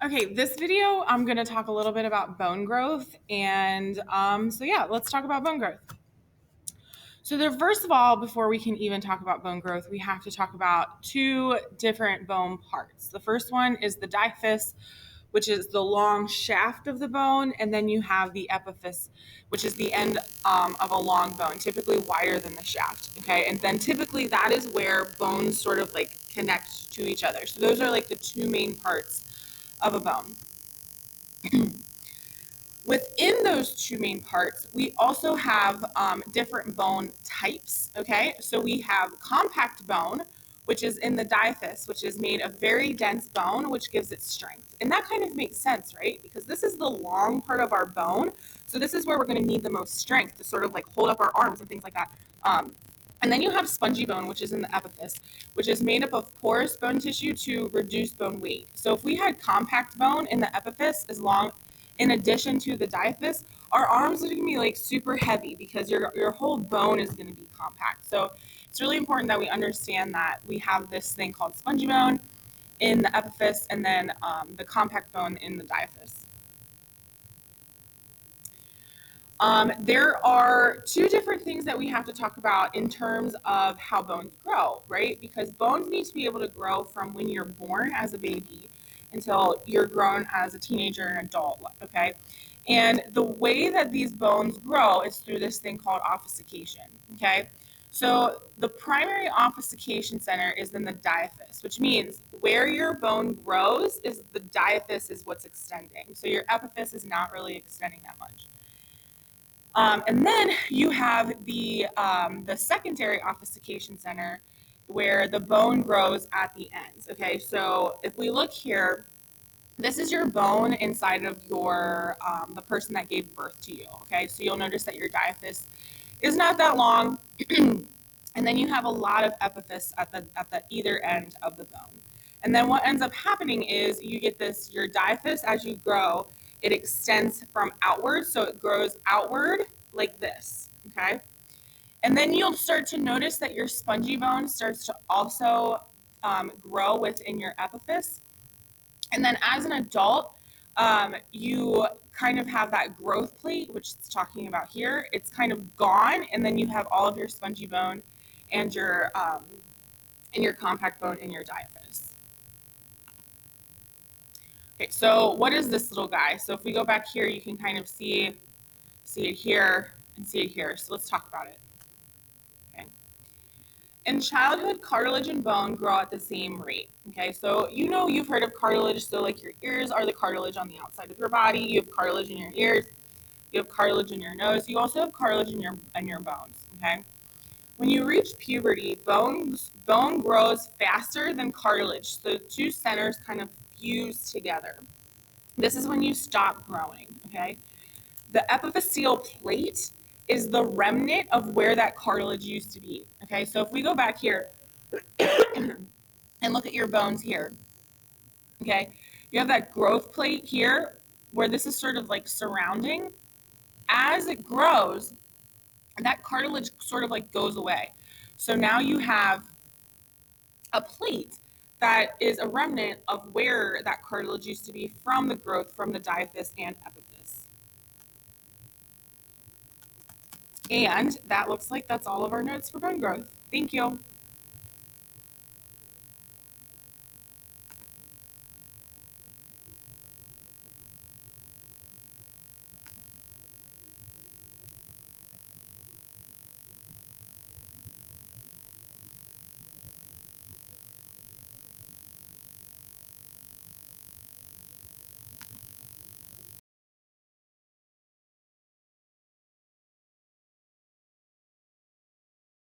Okay, this video, I'm going to talk a little bit about bone growth. And so, yeah, let's talk about bone growth. So, first of all, before we can even talk about bone growth, we have to talk about two different bone parts. The first one is the diaphysis, which is the long shaft of the bone, and then you have the epiphysis, which is the end of a long bone, typically wider than the shaft. Okay, and then typically that is where bones sort of like connect to each other. So, those are like the two main parts of a bone. Within those two main parts, we also have different bone types, okay? So we have compact bone, which is in the diaphysis, which is made of very dense bone, which gives it strength. And that kind of makes sense, right? Because this is the long part of our bone. So this is where we're going to need the most strength to sort of like hold up our arms and things like that. And then you have spongy bone, which is in the epiphysis, which is made up of porous bone tissue to reduce bone weight. So if we had compact bone in the epiphysis, in addition to the diaphysis, our arms are going to be like super heavy because your whole bone is going to be compact. So it's really important that we understand that we have this thing called spongy bone in the epiphysis and then the compact bone in the diaphysis. There are two different things that we have to talk about in terms of how bones grow, right? Because bones need to be able to grow from when you're born as a baby until you're grown as a teenager and adult, okay? And the way that these bones grow is through this thing called ossification, okay? So the primary ossification center is in the diaphysis, which means where your bone grows is the diaphysis is what's extending. So your epiphysis is not really extending that much. And then you have the secondary ossification center where the bone grows at the ends. Okay, so if we look here, this is your bone inside of your the person that gave birth to you. Okay, so you'll notice that your diaphysis is not that long, and then you have a lot of epiphysis at the either end of the bone. And then what ends up happening is you get your diaphysis as you grow, it extends from outward, so it grows outward like this, okay? And then you'll start to notice that your spongy bone starts to also grow within your epiphysis. And then as an adult, you kind of have that growth plate, which it's talking about here. It's kind of gone, and then you have all of your spongy bone and your compact bone in your diaphysis. Okay, so what is this little guy? So if we go back here, you can kind of see it here and see it here. So let's talk about it. Okay. In childhood, cartilage and bone grow at the same rate. Okay, so you've heard of cartilage. So like your ears are the cartilage on the outside of your body. You have cartilage in your ears. You have cartilage in your nose. You also have cartilage in your bones. Okay. When you reach puberty, bone grows faster than cartilage. So the two centers kind of fuse together. This is when you stop growing, okay? The epiphyseal plate is the remnant of where that cartilage used to be, okay? So if we go back here and look at your bones here, okay? You have that growth plate here where this is sort of like surrounding. As it grows, that cartilage sort of like goes away. So now you have a plate that is a remnant of where that cartilage used to be from the growth from the diaphysis and epiphysis. And that looks like that's all of our notes for bone growth. Thank you.